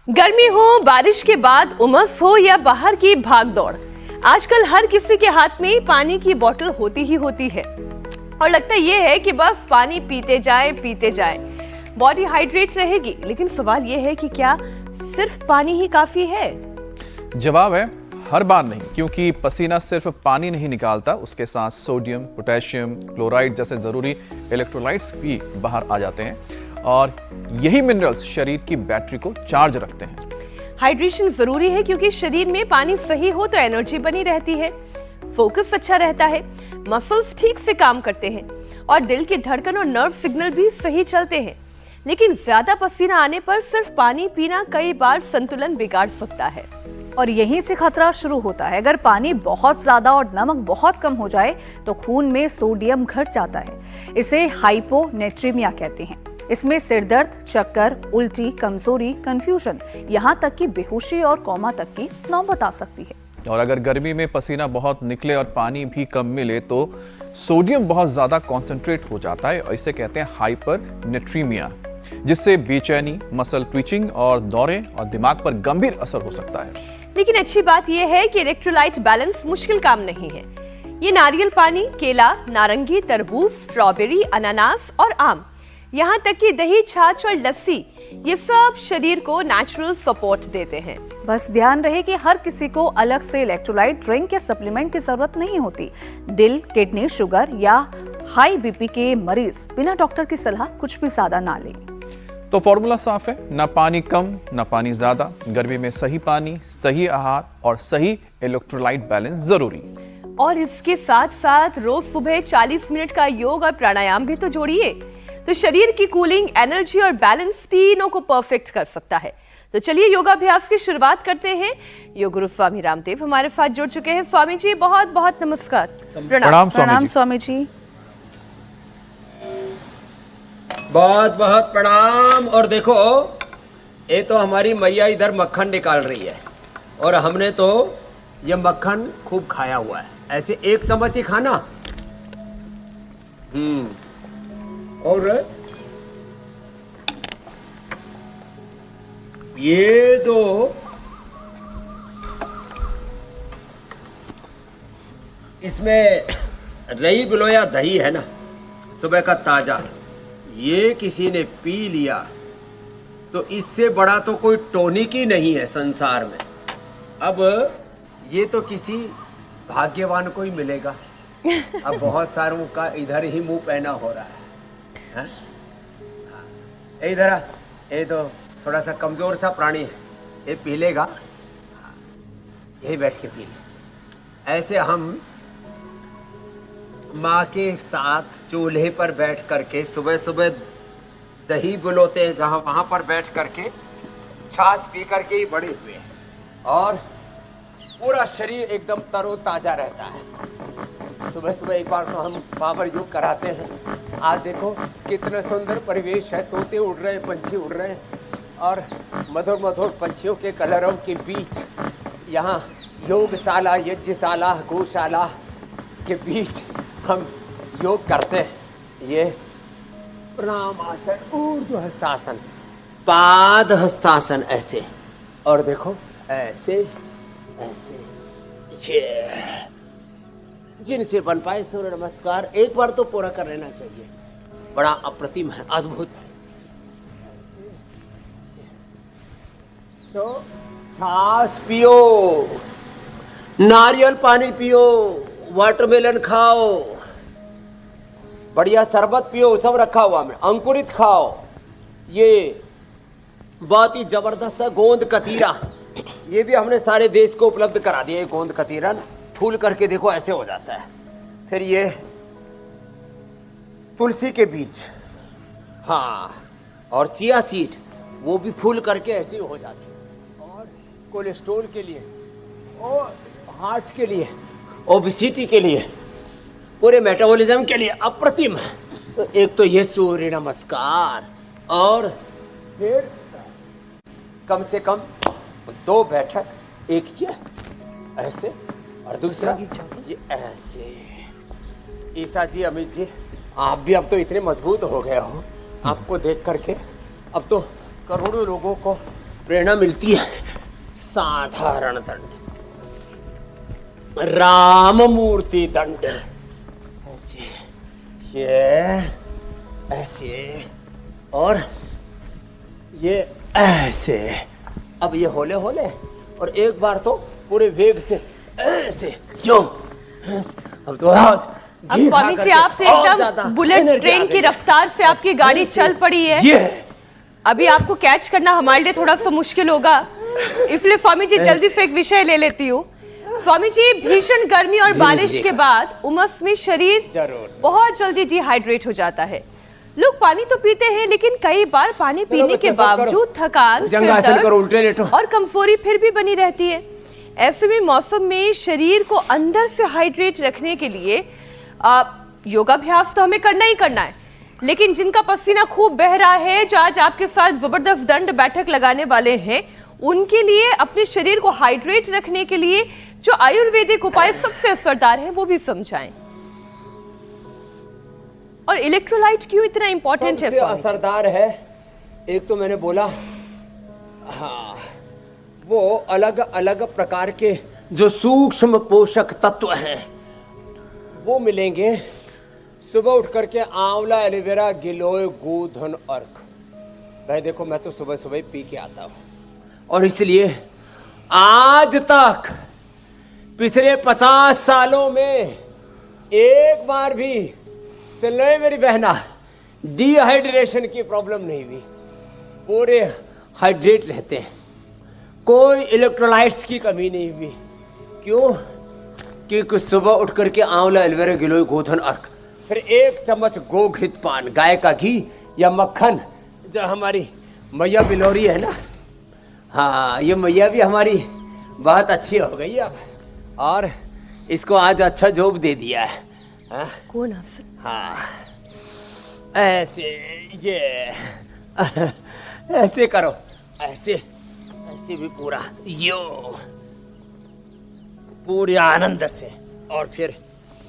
गर्मी हो, बारिश के बाद उमस हो या बाहर की भाग दौड़, आजकल हर किसी के हाथ में पानी की बोतल होती ही होती है और लगता ये है कि बस पानी पीते जाए, बॉडी हाइड्रेट रहेगी। लेकिन सवाल ये है कि क्या सिर्फ पानी ही काफी है? जवाब है हर बार नहीं, क्योंकि पसीना सिर्फ पानी नहीं निकालता, उसके साथ सोडियम, पोटेशियम, क्लोराइड जैसे जरूरी इलेक्ट्रोलाइट्स भी बाहर आ जाते हैं और यही मिनरल्स शरीर की बैटरी को चार्ज रखते हैं। हाइड्रेशन जरूरी है क्योंकि शरीर में पानी सही हो तो एनर्जी बनी रहती है, फोकस अच्छा रहता है, मसल्स ठीक से काम करते हैं और दिल की धड़कन और नर्व सिग्नल भी सही चलते हैं। लेकिन ज्यादा पसीना आने पर सिर्फ पानी पीना कई बार संतुलन बिगाड़ सकता है और यहीं से खतरा शुरू होता है। अगर पानी बहुत ज्यादा और नमक बहुत कम हो जाए तो खून में सोडियम घट जाता है। इसे हाइपोनेट्रीमिया कहते हैं। इसमें सिर दर्द, चक्कर, उल्टी, कमजोरी, कंफ्यूजन, यहाँ तक कि बेहोशी और कोमा तक की नौबत आ सकती है। और अगर गर्मी में पसीना बहुत निकले और पानी भी कम मिले तो सोडियम बहुत ज्यादा कॉन्सेंट्रेट हो जाता है और इसे कहते हैं हाइपरनेट्रीमिया, जिससे बेचैनी, मसल ट्विचिंग और दौरे और दिमाग पर गंभीर असर हो सकता है। लेकिन अच्छी बात यह है कि इलेक्ट्रोलाइट बैलेंस मुश्किल काम नहीं है। ये नारियल पानी, केला, नारंगी, तरबूज, स्ट्रॉबेरी, अनानास और आम, यहाँ तक कि दही, छाछ और लस्सी, ये सब शरीर को नेचुरल सपोर्ट देते हैं। बस ध्यान रहे कि हर किसी को अलग से इलेक्ट्रोलाइट ड्रिंक या सप्लीमेंट की जरूरत नहीं होती। दिल, किडनी, शुगर या हाई बीपी के मरीज बिना डॉक्टर की सलाह कुछ भी ज्यादा ना लें। तो फॉर्मूला साफ है, ना पानी कम ना पानी ज्यादा। गर्मी में सही पानी, सही आहार और सही इलेक्ट्रोलाइट बैलेंस जरूरी। और इसके साथ साथ रोज सुबह 40 मिनट का योग और प्राणायाम भी तो जोड़िए, तो शरीर की कूलिंग, एनर्जी और बैलेंस तीनों को परफेक्ट कर सकता है। तो चलिए योगाभ्यास की शुरुआत करते हैं। योग गुरु स्वामी रामदेव हमारे साथ जुड़ चुके हैं। स्वामी जी बहुत बहुत नमस्कार। प्रणाम स्वामी जी। बहुत बहुत प्रणाम। और देखो, ये तो हमारी मैया इधर मक्खन निकाल रही है और हमने तो ये मक्खन खूब खाया हुआ है। ऐसे एक चम्मच ही खाना। और ये दो इसमें रही बिलोया दही है ना, सुबह का ताजा, ये किसी ने पी लिया तो इससे बड़ा तो कोई टॉनिक ही नहीं है संसार में। अब ये तो किसी भाग्यवान को ही मिलेगा। अब बहुत सारों का इधर ही मुंह पहना हो रहा है। इधर आ, ये तो थोड़ा सा कमजोर सा प्राणी है, ये पी लेगा। यही बैठ के पी ले। ऐसे हम माँ के साथ चूल्हे पर बैठ करके सुबह सुबह दही बुलोते हैं, जहाँ वहाँ पर बैठ करके छाछ पी करके ही बड़े हुए हैं और पूरा शरीर एकदम तरोताजा रहता है। सुबह सुबह एक बार तो हम पावर योग कराते हैं। आज देखो कितना सुंदर परिवेश है, तोते उड़ रहे हैं, पंछी उड़ रहे हैं और मधुर मधुर पंछियों के कलरव के बीच यहाँ योगशाला, यज्ञशाला, गौशाला के बीच हम योग करते हैं। ये प्राणायाम, ऊर्ध्व हस्तासन, पाद हस्तासन, ऐसे, और देखो ऐसे ऐसे। ये जिनसे बन पाए सूर्य नमस्कार एक बार तो पूरा कर लेना चाहिए। बड़ा अप्रतिम है, अद्भुत है। तो छाछ पियो, नारियल पानी पियो, वाटरमेलन खाओ, बढ़िया शरबत पियो, सब रखा हुआ में, अंकुरित खाओ। ये बहुत ही जबरदस्त है गोंद कतीरा, ये भी हमने सारे देश को उपलब्ध करा दिया। ये गोंद कतीरा ना फूल करके देखो ऐसे हो जाता है। फिर ये तुलसी के बीज, हाँ, और चिया सीड, वो भी फूल करके ऐसे हो जाते हैं। और कोलेस्ट्रॉल के लिए और हार्ट के लिए, ओबेसिटी के लिए, पूरे मेटाबॉलिज्म के लिए अप्रतिम है। तो एक तो ये सूर्य नमस्कार, और फिर कम से कम 2 बैठक, एक ये ऐसे और दूसरा ये ऐसे। ईसा जी, अमित जी, आप भी अब तो इतने मजबूत हो गए हो, आपको देख करके अब तो करोड़ों लोगों को प्रेरणा मिलती है। साधारण दंड, राम मूर्ति दंड, ऐसे, ये ऐसे और ये ऐसे। अब ये होले होले और एक बार तो पूरे वेग से ऐसे क्यों। अब तो अब स्वामी जी आप तो एकदम बुलेट ट्रेन की रफ्तार से आपकी गाड़ी चल पड़ी है। ये अभी आपको कैच करना हमारे लिए थोड़ा सा मुश्किल होगा, इसलिए स्वामी जी जल्दी से एक विषय ले लेती हूँ। स्वामी जी, भीषण गर्मी और बारिश के बाद उमस में शरीर बहुत जल्दी डिहाइड्रेट हो जाता है। लोग पानी तो पीते हैं, लेकिन कई बार पानी पीने के बावजूद थकान, सिर दर्द और कमजोरी फिर भी बनी रहती है। ऐसे में मौसम में शरीर को अंदर से हाइड्रेट रखने के लिए योगाभ्यास तो हमें करना ही करना है, लेकिन जिनका पसीना खूब बह रहा है, जो आज आपके साथ जबरदस्त दंड बैठक लगाने वाले हैं, उनके लिए अपने शरीर को हाइड्रेट रखने के लिए जो आयुर्वेदिक उपाय सबसे असरदार है वो भी समझाएं। और इलेक्ट्रोलाइट क्यों इतना इंपॉर्टेंट है? सबसे असरदार है, एक तो मैंने बोला, हाँ, वो अलग अलग प्रकार के जो सूक्ष्म पोषक तत्व हैं वो मिलेंगे। सुबह उठ करके आंवला, एलोवेरा, गिलोय, गोधन, अर्क। भाई देखो, मैं तो सुबह सुबह पी के आता हूं, और इसलिए आज तक पिछले 50 सालों में एक बार भी, सुन लो मेरी बहना, डिहाइड्रेशन की प्रॉब्लम नहीं हुई। पूरे हाइड्रेट रहते हैं, कोई इलेक्ट्रोलाइट्स की कमी नहीं हुई। क्यों? क्योंकि सुबह उठ करके आंवला, एलोवेरा, गिलोय, गोधन, अर्क, फिर 1 चम्मच गोघृत पान, गाय का घी या मक्खन, जो हमारी मैया बिलोरी है ना, हाँ, ये मैया भी हमारी बहुत अच्छी हो गई अब, और इसको आज अच्छा जॉब दे दिया है। हाँ? कौन? हाँ, ऐसे, ये ऐसे करो, ऐसे ऐसे भी पूरा यो, पूरे आनंद से। और फिर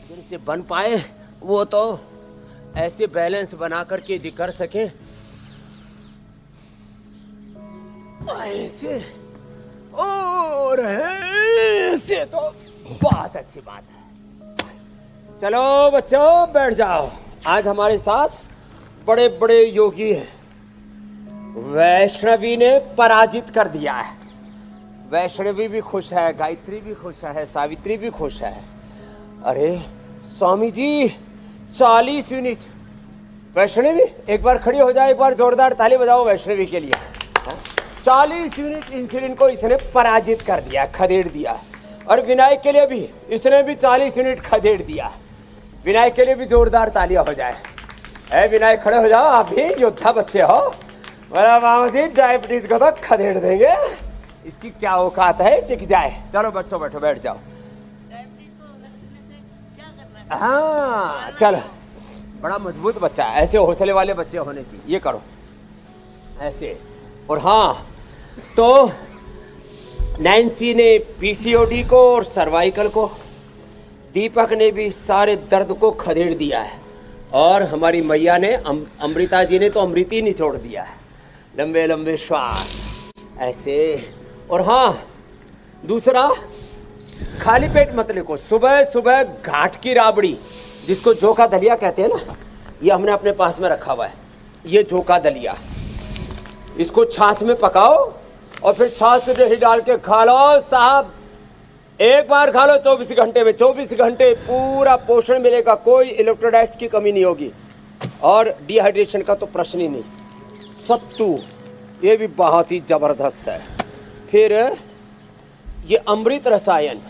जिनसे बन पाए वो तो ऐसे बैलेंस बना करके यदि कर सके, ऐसे और ऐसे, तो बहुत अच्छी बात है। चलो बच्चों, बैठ जाओ। आज हमारे साथ बड़े बड़े योगी हैं। वैष्णवी ने पराजित कर दिया है। वैष्णवी भी खुश है, गायत्री भी खुश है, सावित्री भी खुश है। अरे स्वामी जी, 40 यूनिट। वैष्णवी एक बार खड़ी हो जाए, एक बार जोरदार ताली बजाओ वैष्णवी के लिए। 40 यूनिट इंसुलिन को इसने पराजित कर दिया, खदेड़ दिया। और विनायक के लिए भी इसने भी 40 यूनिट खदेड़ दिया। विनायक के लिए भी जोरदार तालियां हो जाए। ऐ विनायक, खड़े हो जाओ, आप भी योद्धा बच्चे हो। बोला मामा जी, डायबिटीज को तो खदेड़ देंगे, इसकी क्या औकात है, टिक जाए। चलो बच्चों, बैठो, बैठ जाओ। हाँ चलो, बड़ा मजबूत बच्चा है, ऐसे हौसले वाले बच्चे होने चाहिए। ये करो ऐसे। और हाँ, तो नैन्सी ने पीसीओडी को और सर्वाइकल को, दीपक ने भी सारे दर्द को खदेड़ दिया है, और हमारी मैया ने, अमृता जी ने तो अमृत ही निचोड़ दिया है। लंबे लंबे श्वास ऐसे। और हाँ, दूसरा, खाली पेट मत लिखो। सुबह सुबह घाट की राबड़ी, जिसको जोका दलिया कहते हैं ना, ये हमने अपने पास में रखा हुआ है। ये जोका दलिया, इसको छाछ में पकाओ और फिर छाछ में दही डाल के खा लो साहब। एक बार खा लो, 24 घंटे में, 24 घंटे पूरा पोषण मिलेगा, कोई इलेक्ट्रोलाइट्स की कमी नहीं होगी, और डिहाइड्रेशन का तो प्रश्न ही नहीं। सत्तू, ये भी बहुत ही जबरदस्त है। फिर ये अमृत रसायन,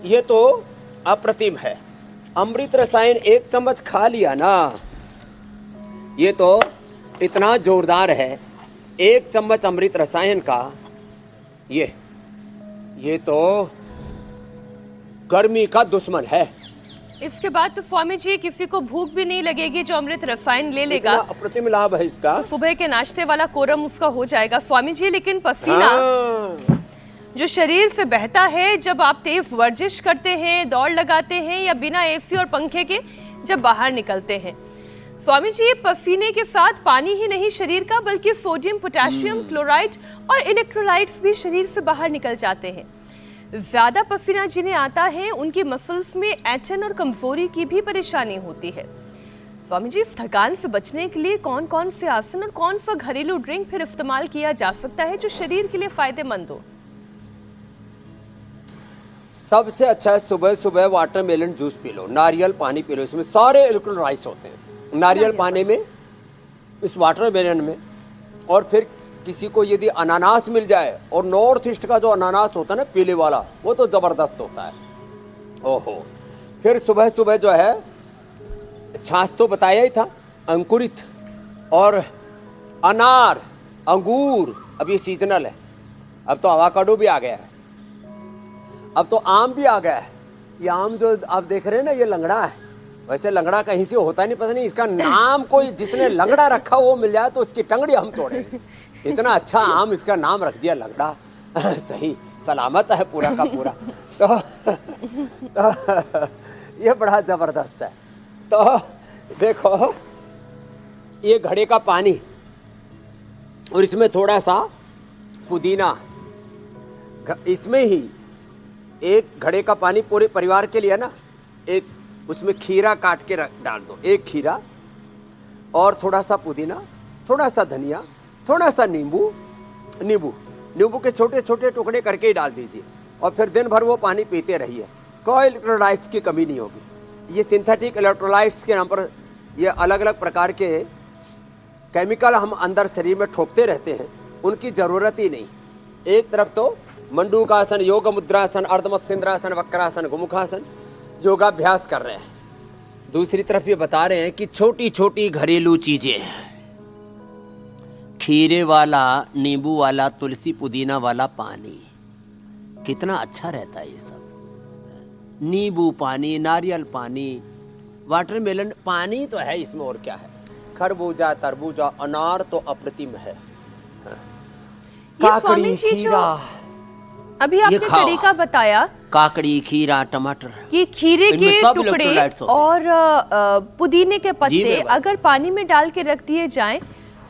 ये तो अप्रतिम है। अमृत रसायन 1 चम्मच खा लिया ना, ये तो इतना जोरदार है। 1 चम्मच अमृत रसायन का, ये तो गर्मी का दुश्मन है। इसके बाद तो स्वामी जी किसी को भूख भी नहीं लगेगी जो अमृत रसायन ले लेगा। अप्रतिम लाभ है इसका। सुबह के नाश्ते वाला कोरम उसका हो जाएगा स्वामी जी। लेकिन पसीना जो शरीर से बहता है जब आप तेज वर्जिश करते हैं, दौड़ लगाते हैं, या बिना एसी और पंखे के जब बाहर निकलते हैं, स्वामी जी, ये पसीने के साथ पानी ही नहीं शरीर का, बल्कि सोडियम, पोटेशियम, क्लोराइड और इलेक्ट्रोलाइट्स भी शरीर से बाहर निकल जाते हैं। ज्यादा पसीना जिन्हें आता है उनकी मसल्स में ऐंठन और कमजोरी की भी परेशानी होती है। स्वामी जी, इस थकान से बचने के लिए कौन कौन से आसन और कौन सा घरेलू ड्रिंक फिर इस्तेमाल किया जा सकता है जो शरीर के लिए फायदेमंद हो? सबसे अच्छा है सुबह सुबह वाटरमेलन जूस पी लो, नारियल पानी पी लो, इसमें सारे इलेक्ट्रोलाइट्स होते हैं नारियल पानी में, इस वाटरमेलन में। और फिर किसी को यदि अनानास मिल जाए, और नॉर्थ ईस्ट का जो अनानास होता है ना पीले वाला, वो तो जबरदस्त होता है। ओहो, फिर सुबह सुबह जो है छाछ तो बताया ही था, अंकुरित, और अनार, अंगूर, अब ये सीजनल है, अब तो अवाकाडो भी आ गया है, अब तो आम भी आ गया है। ये आम जो आप देख रहे हैं ना, ये लंगड़ा है। वैसे लंगड़ा कहीं से होता नहीं, पता नहीं इसका नाम कोई जिसने लंगड़ा रखा वो मिल जाए तो उसकी टंगड़ी हम तोड़ेंगे। इतना अच्छा आम, इसका नाम रख दिया लंगड़ा। सही सलामत है पूरा का पूरा। तो ये बड़ा जबरदस्त है। तो देखो, ये घड़े का पानी और इसमें थोड़ा सा पुदीना, इसमें ही एक घड़े का पानी पूरे परिवार के लिए ना, एक उसमें खीरा काट के डाल दो, एक खीरा और थोड़ा सा पुदीना, थोड़ा सा धनिया, थोड़ा सा नींबू के छोटे छोटे टुकड़े करके ही डाल दीजिए, और फिर दिन भर वो पानी पीते रहिए। कोई इलेक्ट्रोलाइट्स की कमी नहीं होगी। ये सिंथेटिक इलेक्ट्रोलाइट्स के नाम पर ये अलग अलग प्रकार के केमिकल हम अंदर शरीर में ठोकते रहते हैं, उनकी ज़रूरत ही नहीं। एक तरफ तो मंडूकासन, योग मुद्रासन, अर्धमत्स्येंद्रासन, वक्रासन, गोमुखासन योगाभ्यास कर रहे हैं, दूसरी तरफ ये बता रहे हैं कि छोटी छोटी घरेलू चीजें, खीरे वाला, नींबू वाला, तुलसी पुदीना वाला पानी कितना अच्छा रहता है। ये सब नींबू पानी, नारियल पानी, वाटरमेलन पानी तो है इसमें, और क्या है, खरबूजा, तरबूजा, अनार तो अप्रतिम है, काकड़ी, खीरा, अभी आपने तरीका बताया, काकड़ी, खीरा, टमाटर, कि खीरे के टुकड़े और पुदीने के पत्ते अगर पानी में डाल के रख दिए जाएं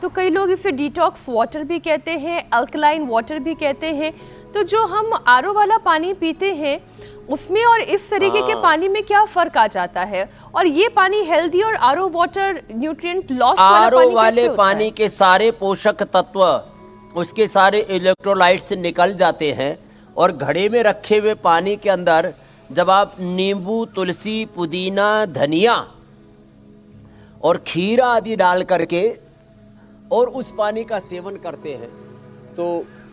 तो कई लोग इसे डिटॉक्स वाटर भी कहते हैं, अल्कलाइन वाटर भी कहते हैं। तो जो हम आरओ वाला पानी पीते हैं उसमें और इस तरीके के पानी में क्या फर्क आ जाता है? और ये पानी हेल्दी और RO water nutrient loss RO वाले पानी के सारे पोषक तत्व, उसके सारे इलेक्ट्रोलाइट्स निकल जाते हैं, और घड़े में रखे हुए पानी के अंदर जब आप नींबू, तुलसी, पुदीना, धनिया और खीरा आदि डाल करके और उस पानी का सेवन करते हैं तो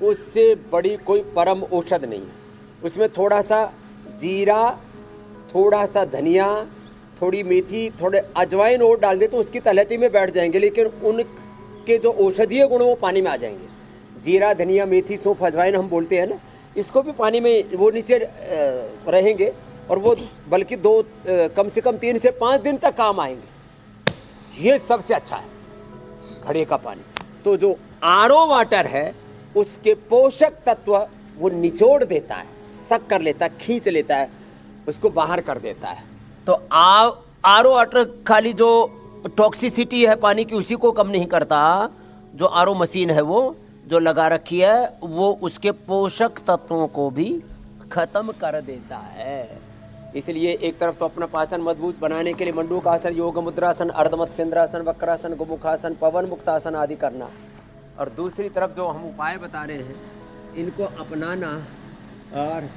उससे बड़ी कोई परम औषध नहीं है। उसमें थोड़ा सा जीरा, थोड़ा सा धनिया, थोड़ी मेथी, थोड़े अजवाइन और डाल दे तो उसकी तलहटी में बैठ जाएंगे, लेकिन उनके जो औषधीय गुण वो पानी में आ जाएंगे। जीरा, धनिया, मेथी, सौंफ, अजवाइन हम बोलते हैं ना, इसको भी पानी में वो नीचे रहेंगे, और वो बल्कि कम से कम 3 से 5 दिन तक काम आएंगे। ये सबसे अच्छा है घड़े का पानी। तो जो आरओ वाटर है उसके पोषक तत्व वो निचोड़ देता है, सक कर लेता है, खींच लेता है, उसको बाहर कर देता है। तो आरओ वाटर खाली जो टॉक्सिसिटी है पानी की उसी को कम नहीं करता, जो आरओ मशीन है वो जो लगा रखी है वो उसके पोषक तत्वों को भी खत्म कर देता है। इसलिए एक तरफ तो अपना पाचन मजबूत बनाने के लिए मंडूकासन, योग मुद्रासन, अर्धमत्स्येंद्रासन, वक्रासन, गोमुखासन, पवन मुक्तासन आदि करना, और दूसरी तरफ जो हम उपाय बता रहे हैं इनको अपनाना, और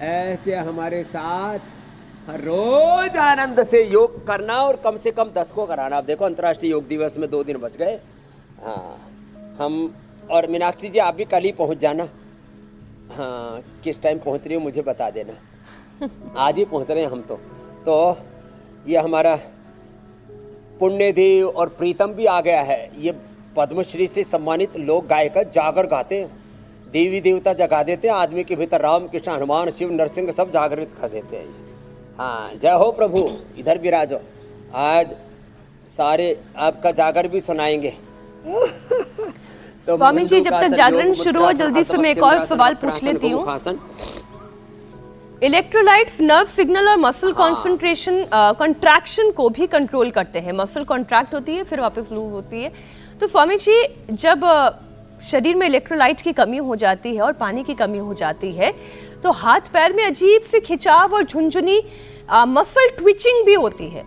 ऐसे हमारे साथ हर रोज आनंद से योग करना, और कम से कम 10 को कराना। अब देखो अंतर्राष्ट्रीय योग दिवस में 2 दिन बच गए। हाँ, हम और मीनाक्षी जी आप भी कल ही पहुंच जाना। हाँ, किस टाइम पहुंच रही हो मुझे बता देना। आज ही पहुंच रहे हैं हम तो ये हमारा पुण्यदेव और प्रीतम भी आ गया है। ये पद्मश्री से सम्मानित लोक गायक जागर गाते हैं, देवी देवता जगा देते हैं, आदमी के भीतर राम, कृष्ण, हनुमान, शिव, नरसिंह सब जागृत कर देते हैं। हाँ, जय हो प्रभु, इधर भी राजो, आज सारे आपका जागर भी सुनाएंगे। तो स्वामी जी, जब तक जागरण शुरू हो जल्दी से मैं एक और सवाल पूछ लेती हूँ। इलेक्ट्रोलाइट्स नर्व सिग्नल और मसल कॉन्सेंट्रेशन कंट्रैक्शन को भी कंट्रोल करते हैं। मसल कॉन्ट्रैक्ट होती है फिर वापस लूज होती है। तो स्वामी जी, जब शरीर में इलेक्ट्रोलाइट की कमी हो जाती है और पानी की कमी हो जाती है तो हाथ पैर में अजीब सी खिंचाव और झुनझुनी मसल ट्विचिंग भी होती है।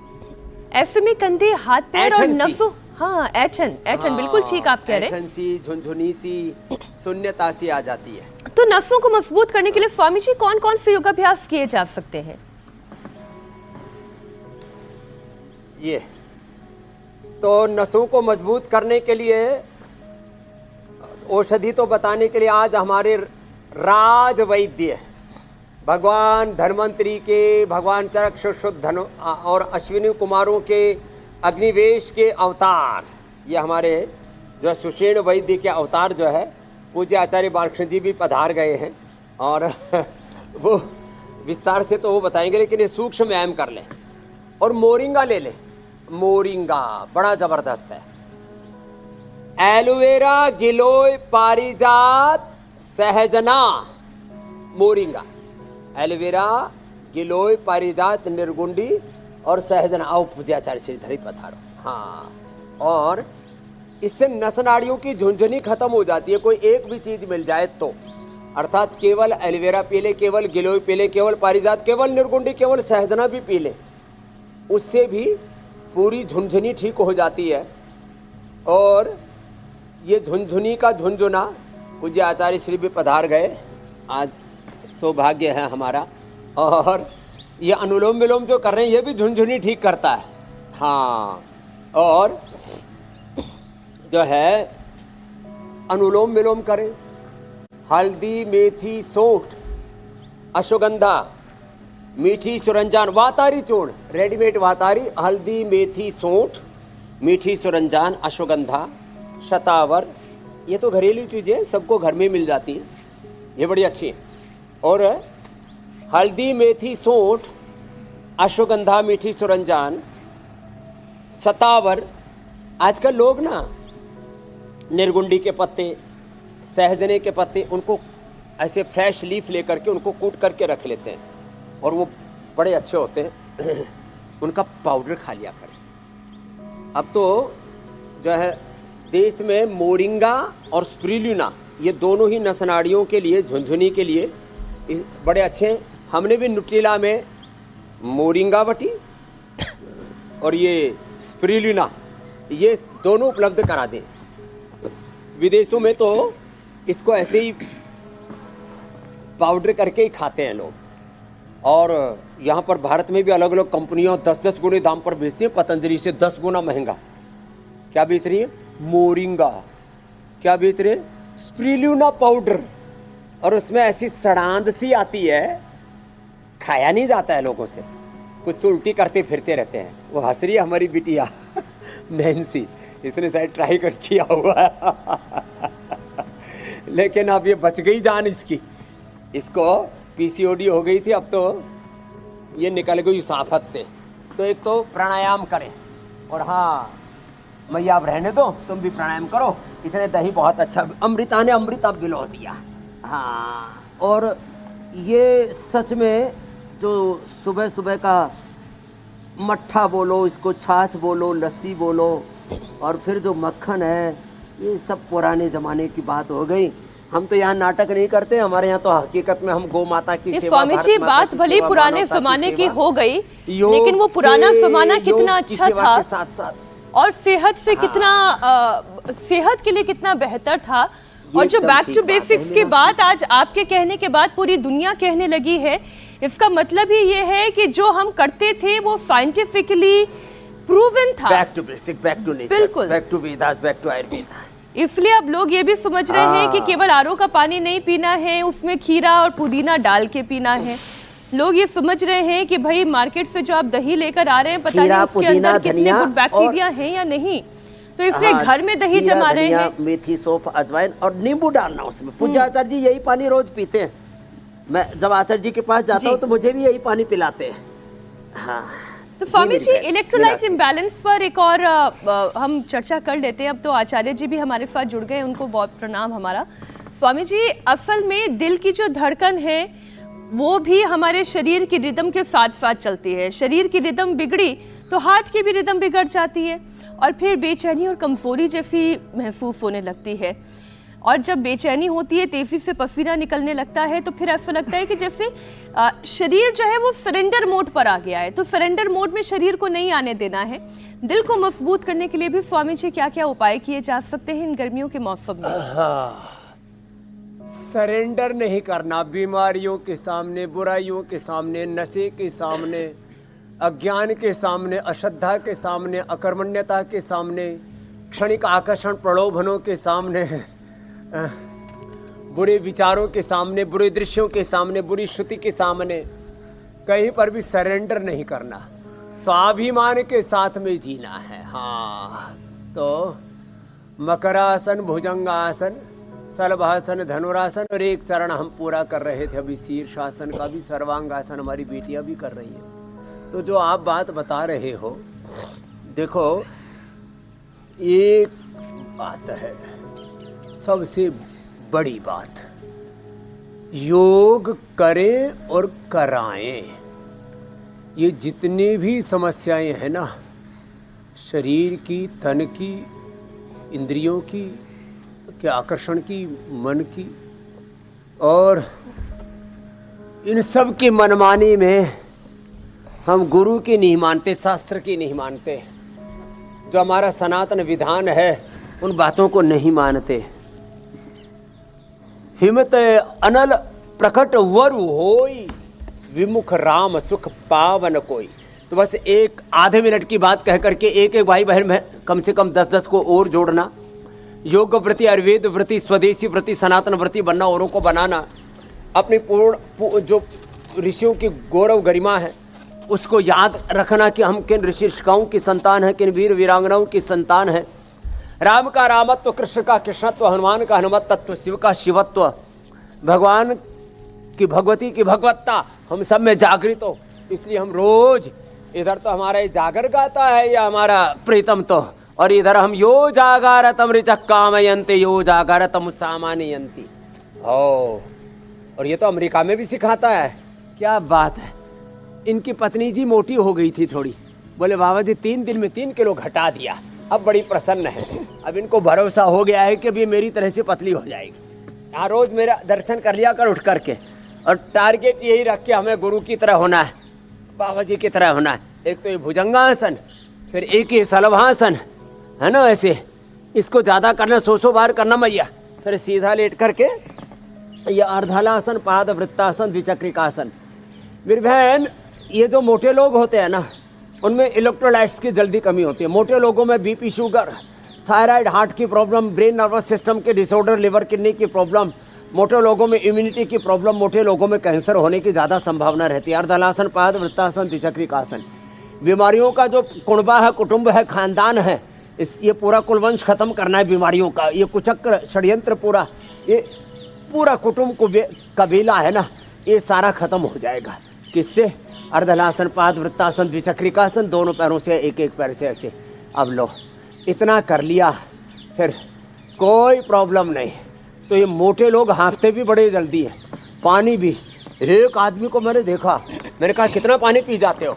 ऐसे में कंधे, हाथ पैर और नसों, हाँ ऐठन बिल्कुल ठीक आप कह रहे हैं। ऐठन सी, झुनझुनी सी, शून्यता सी आ जाती है। तो नसों को मजबूत करने के लिए स्वामी जी कौन कौन से योगाभ्यास किए जा सकते हैं? ये तो नसों को मजबूत करने के लिए औषधि तो बताने के लिए आज हमारे राज वैद्य भगवान धन्वंतरी के, भगवान चरक और अश्विनी कुमारों के अग्निवेश के अवतार, ये हमारे जो सुषेण वैद्य के अवतार जो है पूज्य आचार्य बालकृष्ण जी भी पधार गए हैं और वो विस्तार से तो वो बताएंगे, लेकिन ये सूक्ष्म व्यायाम कर लें और मोरिंगा ले लें। मोरिंगा बड़ा जबरदस्त है। एलोवेरा, गिलोय, पारिजात, सहजना, मोरिंगा। एलोवेरा, गिलोय, पारिजात, निर्गुंडी और सहजना। आओ पूज्याचार्य श्रीधरी पधारो। हाँ, और इससे नस नाड़ियों की झुंझुनी खत्म हो जाती है। कोई एक भी चीज मिल जाए तो, अर्थात केवल एलोवेरा पी ले, केवल गिलोय पी ले, केवल पारिजात, केवल निर्गुंडी, केवल सहजना भी पी ले, उससे भी पूरी झुंझुनी ठीक हो जाती है। और ये झुंझुनी का झुंझुना पूज्य आचार्य श्री भी पधार गए, आज सौभाग्य है हमारा। और ये अनुलोम विलोम जो कर रहे हैं ये भी झुंझुनी ठीक करता है। हाँ, और जो है अनुलोम विलोम करें। हल्दी, मेथी, सौंठ, अश्वगंधा, मीठी सुरंजान, वातारी चूर्ण, रेडीमेड वातारी, हल्दी, मेथी, सौंठ, मीठी सुरंजान, अश्वगंधा, शतावर, ये तो घरेलू चीज़ें सबको घर में मिल जाती हैं, ये बड़ी अच्छी है। और हल्दी, मेथी, सौंठ, अश्वगंधा, मीठी सुरंजान, शतावर। आजकल लोग ना निर्गुंडी के पत्ते, सहजने के पत्ते, उनको ऐसे फ्रेश लीफ लेकर के उनको कूट करके रख लेते हैं और वो बड़े अच्छे होते हैं। उनका पाउडर खा लिया करें। अब तो जो है देश में मोरिंगा और स्पिरुलिना, ये दोनों ही नस नाड़ियों के लिए, झुंझुनी के लिए बड़े अच्छे हैं। हमने भी न्यूट्रिला में मोरिंगा बटी और ये स्पिरुलिना, ये दोनों उपलब्ध करा दें। विदेशों में तो इसको ऐसे ही पाउडर करके ही खाते हैं लोग, और यहाँ पर भारत में भी अलग अलग कंपनियां 10-10 गुने दाम पर बेचती हैं। पतंजलि से 10 गुना महंगा क्या बेच रही है? मोरिंगा। क्या बेच रहे? Spirulina powder. और उसमें ऐसी सड़ांध सी आती है, खाया नहीं जाता है लोगों से, कुछ तो उल्टी करते फिरते रहते हैं। वो हंस रही है हमारी बिटिया नैन्सी, इसने शायद ट्राई कर किया हुआ है लेकिन अब ये बच गई जान इसकी। इसको पीसीओडी हो गई थी, अब तो ये निकल गई उस आफत से। तो एक तो प्राणायाम करें, और हाँ मैया अब रहने दो, तुम भी प्राणायाम करो। इसने दही बहुत अच्छा, अमृता ने अमृत अब बिलो दिया। हाँ, और ये सच में जो सुबह सुबह का मट्ठा बोलो, इसको छाछ बोलो, लस्सी बोलो, और फिर जो मक्खन है, ये सब पुराने ज़माने की बात हो गई। हम तो यहाँ नाटक नहीं करते, हमारे यहाँ तो हकीकत में हम गौ माता की सेवा, स्वामी जी बात भले पुराने जमाने की हो गई, लेकिन वो पुराना जमाना कितना अच्छा था, साथ साथ और सेहत से कितना सेहत के लिए कितना बेहतर था। और जो बैक टू बेसिक्स की बात आज आपके कहने के बाद पूरी दुनिया कहने लगी है, इसका मतलब ही ये है कि जो हम करते थे वो साइंटिफिकली प्रूवन था। Back to basic, back to nature, बिल्कुल, back to Vedas, back to Ayurveda. इसलिए अब लोग ये भी समझ रहे हैं कि केवल आरओ का पानी नहीं पीना है, उसमें खीरा और पुदीना डाल के पीना है। लोग ये समझ रहे हैं कि भाई मार्केट से जो आप दही लेकर आ रहे हैं, पता नहीं उसके अंदर कितने गुड बैक्टीरिया हैं या नहीं, तो इसलिए घर में दही जमा रहे हैं। मेथी, सौंफ, अजवाइन और नींबू डालना उसमें। पूज्य आचार्य जी यही पानी रोज पीते हैं। मैं जब आचार्य जी के पास जाता हूँ तो मुझे भी यही पानी पिलाते हैं। हाँ, तो स्वामी जी इलेक्ट्रोलाइट इम्बैलेंस पर एक और हम चर्चा कर लेते हैं। अब तो आचार्य जी भी हमारे साथ जुड़ गए, उनको बहुत प्रणाम हमारा। स्वामी जी, असल में दिल की जो धड़कन है वो भी हमारे शरीर की रिदम के साथ साथ चलती है। शरीर की रिदम बिगड़ी तो हार्ट की भी रिदम बिगड़ जाती है और फिर बेचैनी और कमजोरी जैसी महसूस होने लगती है। और जब बेचैनी होती है, तेजी से पसीना निकलने लगता है, तो फिर ऐसा लगता है कि जैसे शरीर जो है वो सरेंडर मोड पर आ गया है। तो सरेंडर मोड में शरीर को नहीं आने देना है। दिल को मजबूत करने के लिए भी स्वामी जी क्या क्या उपाय किए जा सकते हैं इन गर्मियों के मौसम में? सरेंडर नहीं करना बीमारियों के सामने, बुराइयों के सामने, नशे के सामने, अज्ञान के सामने, अश्रद्धा के सामने, अकर्मण्यता के सामने, क्षणिक आकर्षण प्रलोभनों के सामने, बुरे विचारों के सामने, बुरे दृश्यों के सामने, बुरी श्रुति के सामने कहीं पर भी सरेंडर नहीं करना, स्वाभिमान के साथ में जीना है। हाँ, तो मकरासन, भुजंगासन, सलभासन, धनुरासन और एक चरण हम पूरा कर रहे थे अभी, शीर्षासन का भी, सर्वांगासन हमारी बेटियां भी कर रही हैं। तो जो आप बात बता रहे हो, देखो एक बात है, सबसे बड़ी बात, योग करें और कराएं। ये जितनी भी समस्याएं हैं ना, शरीर की, तन की, इंद्रियों की, के आकर्षण की, मन की, और इन सब की मनमानी में हम गुरु की नहीं मानते, शास्त्र की नहीं मानते, जो हमारा सनातन विधान है उन बातों को नहीं मानते। हिमत अनल प्रकट वरु होई, विमुख राम सुख पावन कोई। तो बस एक आधे मिनट की बात कह करके एक एक भाई बहन में कम से कम 10-10 को और जोड़ना। योग व्रति, आयुर्वेद व्रति, स्वदेशी व्रति, सनातन व्रति बनना, औरों को बनाना, अपनी पूर्ण जो ऋषियों की गौरव गरिमा है उसको याद रखना कि हम किन ऋषि ऋषिकाओं की संतान है, किन वीर वीरांगनाओं की संतान है। राम का रामत्व, कृष्ण का कृष्णत्व, हनुमान का हनुमत्व, शिव का शिवत्व, भगवान की भगवती की भगवत्ता हम सब में जागृत हो। इसलिए हम रोज इधर तो हमारा जागर गाता है या हमारा प्रीतम तो, और इधर हम यो जागरतम ऋचक कामयन्ते यो जागरतम सामान्यन्ति। और ये तो अमेरिका में भी सिखाता है। क्या बात है। इनकी पत्नी जी मोटी हो गई थी थोड़ी, बोले बाबा जी 3 दिन में 3 किलो घटा दिया, अब बड़ी प्रसन्न है। अब इनको भरोसा हो गया है कि अब ये मेरी तरह से पतली हो जाएगी। यहाँ रोज मेरा दर्शन कर लिया कर उठ करके, और टारगेट यही रख के हमें गुरु की तरह होना है, बाबा जी की तरह होना है। एक तो ये भुजंगासन, फिर एक ये सलभासन है ना, ऐसे इसको ज़्यादा करना, 100 बार करना मैया। फिर सीधा लेट करके ये अर्धलासन, पाद वृत्तासन, द्विचक्रिकासन। मेरी बहन, ये जो मोटे लोग होते हैं ना, उनमें इलेक्ट्रोलाइट्स की जल्दी कमी होती है। मोटे लोगों में बीपी, शुगर, थायराइड, हार्ट की प्रॉब्लम, ब्रेन नर्वस सिस्टम के डिसऑर्डर, लिवर किडनी की प्रॉब्लम, मोटे लोगों में इम्यूनिटी की प्रॉब्लम, मोटे लोगों में कैंसर होने की ज़्यादा संभावना रहती है। अर्धलासन, पाद वृत्तासन, द्विचक्रिकासन। बीमारियों का जो कुणबा है, कुटुंब है, खानदान है, ये पूरा कुलवंश खत्म करना है बीमारियों का। ये कुचक्र षड्यंत्र पूरा, ये पूरा कुटुंब को कबीला है ना, ये सारा खत्म हो जाएगा। किससे? अर्धलासन, पाद वृत्तासन, द्विचक्रिकासन, दोनों पैरों से, एक एक पैर से ऐसे। अब लो, इतना कर लिया, फिर कोई प्रॉब्लम नहीं। तो ये मोटे लोग हाँफते भी बड़े जल्दी है, पानी भी। एक आदमी को मैंने देखा, मैंने कहा कितना पानी पी जाते हो?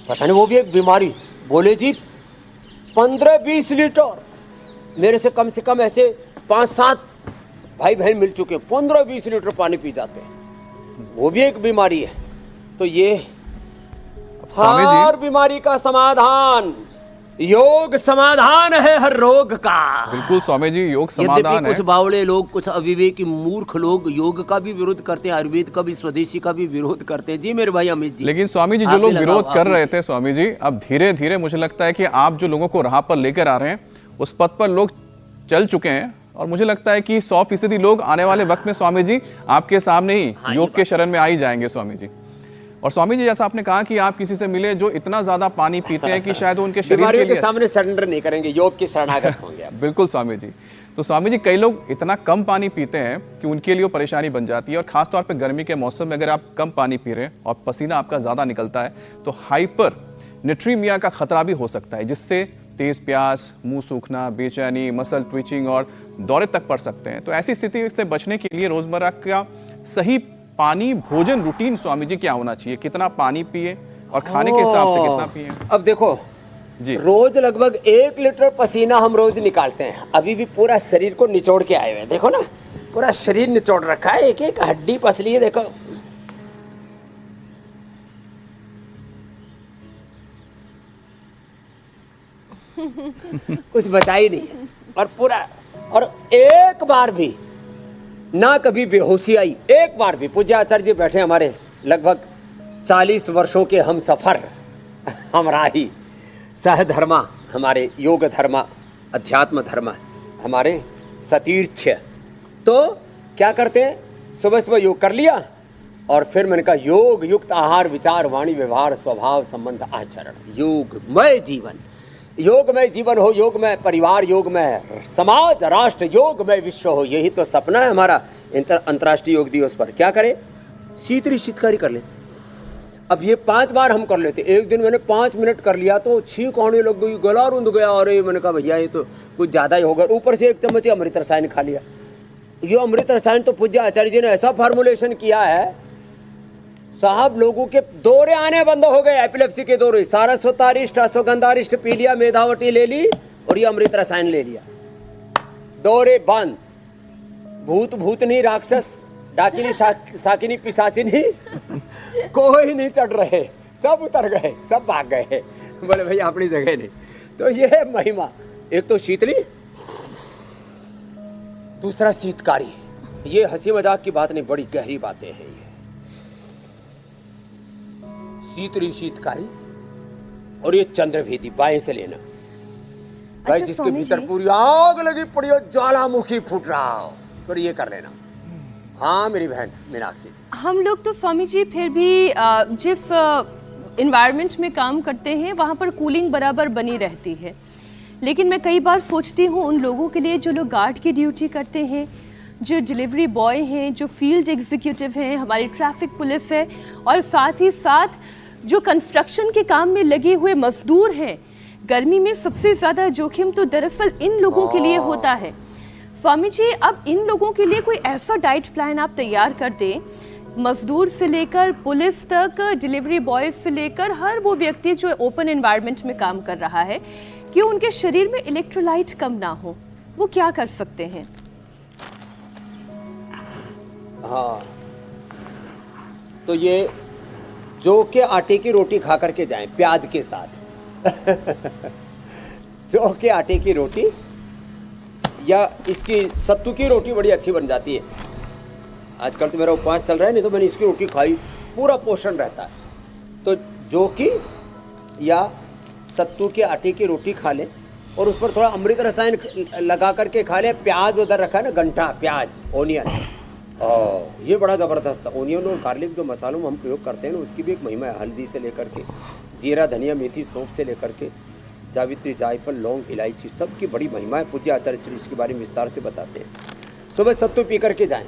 पता नहीं, वो भी एक बीमारी। बोले जी 15-20 लीटर। मेरे से कम ऐसे 5-7 भाई बहन मिल चुके, 15-20 लीटर पानी पी जाते हैं। वो भी एक बीमारी है। तो ये हर बीमारी का समाधान, योग समाधान है हर रोग का। बिल्कुल स्वामी जी, योग समाधान है। कुछ बावड़े लोग, कुछ अविवेकी मूर्ख लोग योग का भी विरोध करते हैं, आयुर्वेद का भी, स्वदेशी का भी विरोध करते हैं। जी मेरे भाई अमित जी। लेकिन स्वामी जी, जो लोग विरोध कर रहे थे स्वामी जी, अब धीरे धीरे मुझे लगता है कि आप जो लोगों को राह पर लेकर आ रहे हैं, उस पथ पर लोग चल चुके हैं। और मुझे लगता है कि 100% लोग आने वाले वक्त में स्वामी जी आपके सामने ही योग के शरण में आ ही जाएंगे स्वामी जी। और स्वामी जी, जैसा आपने कहा कि आप किसी से मिले जो इतना ज्यादा पानी पीते हैं कि शायद उनके शरीर के सामने सरेंडर नहीं करेंगे, योग के शरणागत होंगे। बिल्कुल स्वामी जी। तो स्वामी जी, कई लोग इतना कम पानी पीते हैं कि उनके लिए परेशानी बन जाती है। और खासतौर पर गर्मी के मौसम में अगर आप कम पानी पी रहे हैं और पसीना आपका ज्यादा निकलता है, तो हाइपर नेट्रीमिया का खतरा भी हो सकता है, जिससे तेज प्यास, मुंह सूखना, बेचैनी, मसल ट्विचिंग और दौरे तक पड़ सकते हैं। तो ऐसी स्थिति से बचने के लिए रोजमर्रा का सही पानी भोजन रूटीन स्वामी जी क्या होना चाहिए? कितना पानी पिए और खाने के हिसाब से कितना पिए? अब देखो जी। रोज लगभग 1 लीटर पसीना हम रोज निकालते हैं। अभी भी पूरा शरीर को निचोड़ के आए हुए हैं, देखो ना, पूरा शरीर निचोड़ रखा है, एक एक हड्डी पसली है, देखो। कुछ बचा ही नहीं है। और पूरा, और एक बार भी ना कभी बेहोशी आई, एक बार भी। पूज्य आचार्य जी बैठे हमारे लगभग 40 वर्षों के हम सफर, हमारा ही सहधर्मा, हमारे योग धर्मा, अध्यात्म धर्मा, हमारे सतीर्थ्य। तो क्या करते हैं, सुबह सुबह योग कर लिया और फिर मैंने कहा योग युक्त आहार विचार वाणी व्यवहार स्वभाव संबंध आचरण, योगमय जीवन। योगमय जीवन हो, योगमय परिवार, योगमय समाज, राष्ट्र, योगमय विश्व हो, यही तो सपना है हमारा अंतर्राष्ट्रीय योग दिवस पर। क्या करें, शीतरी शीतकारी कर ले। अब ये 5 बार हम कर लेते। एक दिन मैंने 5 मिनट कर लिया तो छींक आने लग गई, गला रुंध गया। अरे मैंने कहा भैया ये तो कुछ ज़्यादा ही होगा। ऊपर से 1 चम्मच अमृत रसायन खा लिया। ये अमृत रसायन तो पूज्य आचार्य जी ने ऐसा फार्मुलेशन किया है साहब, लोगों के दौरे आने बंद हो गए, एपिलेप्सी के दौरे। सारस्वतारिष्ट, अश्वगंधारिष्ट पी लिया, मेधावटी ले ली और ये अमृत रसायन ले लिया, दौरे बंद। भूत भूतनी, राक्षस डाकिनी, साकिनी, पिशाचिनी कोई नहीं चढ़ रहे, सब उतर गए, सब भाग गए। बोले भैया अपनी जगह नहीं। तो ये महिमा, एक तो शीतली, दूसरा शीतकारी। ये हंसी मजाक की बात नहीं, बड़ी गहरी बातें हैं ये। शीतली शीतकारी और ये चंद्रभेदी, बाएं से लेना भाई। अच्छा, जिसके स्वामी भीतर जी। पूरी आग लगी पड़ी हो, ज्वालामुखी फूट रहा हो, तो ये कर लेना। हाँ मेरी बहन मीनाक्षी जी, हम लोग तो स्वामी जी फिर भी जिस इन्वायरमेंट में काम करते हैं वहाँ पर कूलिंग बराबर बनी रहती है, लेकिन मैं कई बार सोचती हूँ उन लोगों के लिए जो लोग गार्ड की ड्यूटी करते हैं, जो डिलीवरी बॉय हैं, जो फील्ड एग्जीक्यूटिव हैं, हमारी ट्रैफिक पुलिस है, और साथ ही साथ जो कंस्ट्रक्शन के काम में लगे हुए मजदूर हैं। गर्मी में सबसे ज़्यादा जोखिम तो दरअसल इन लोगों के लिए होता है। स्वामी जी, अब इन लोगों के लिए कोई ऐसा डाइट प्लान आप तैयार कर दें, मजदूर से लेकर पुलिस तक, डिलीवरी बॉय से लेकर हर वो व्यक्ति जो ओपन एनवायरनमेंट में काम कर रहा है, कि उनके शरीर में इलेक्ट्रोलाइट कम ना हो, वो क्या कर सकते हैं? हाँ तो ये जौ के आटे की रोटी खा करके जाएं प्याज के साथ। जौ के आटे की रोटी या इसकी सत्तू की रोटी बड़ी अच्छी बन जाती है। आजकल तो मेरा उपवास चल रहा है, नहीं तो मैंने इसकी रोटी खाई, पूरा पोषण रहता है। तो जौ की या सत्तू के आटे की रोटी खा लें और उस पर थोड़ा अमृत रसायन लगा करके खा लें। प्याज उधर रखा है ना, गंठा प्याज, ओनियन, ये बड़ा ज़बरदस्त है। ओनियन और गार्लिक जो मसालों में हम प्रयोग करते हैं ना, उसकी भी एक महिमा है। हल्दी से लेकर के जीरा, धनिया, मेथी, सौंफ से लेकर के जावित्री, जायफल, लौंग, इलायची, सब की बड़ी महिमा है। पूज्य आचार्य श्री इसके बारे में विस्तार से बताते हैं। सुबह सत्तू पी करके जाएं,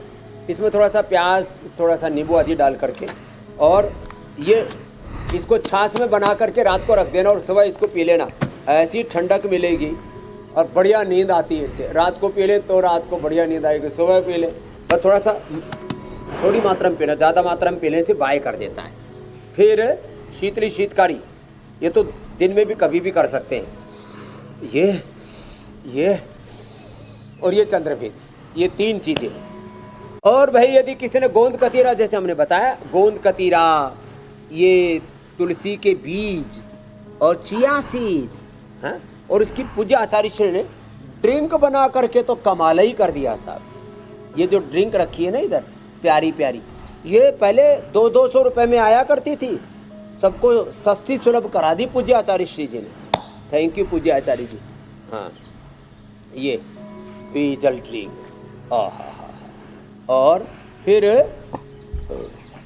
इसमें थोड़ा सा प्याज, थोड़ा सा नींबू आदि डाल करके, और ये इसको छाछ में बना करके रात को रख देना और सुबह इसको पी लेना। ऐसी ठंडक मिलेगी और बढ़िया नींद आती है इससे। रात को पी ले तो रात को बढ़िया नींद आएगी, सुबह पी ले और थोड़ा सा, थोड़ी मात्रा में पीना, ज़्यादा मात्रा में पीने से बाय कर देता है। फिर शीतली शीतकारी, ये तो दिन में भी कभी भी कर सकते हैं। ये और ये चंद्रभेद, ये 3 चीज़ें। और भाई यदि किसी ने गोंद कतीरा, जैसे हमने बताया, गोंद कतीरा, ये तुलसी के बीज और चिया सीड, हाँ, और इसकी पूजा आचार्य श्री ने ड्रिंक बना करके तो कमाल ही कर दिया साहब। ये जो ड्रिंक रखी है ना इधर, प्यारी प्यारी, ये पहले 200-200 रुपए में आया करती थी, सबको सस्ती सुलभ करा दी पूज्य आचार्य श्री जी ने। थैंक यू पूज्य आचार्य जी। हाँ, ये पीजल ड्रिंक्स, और फिर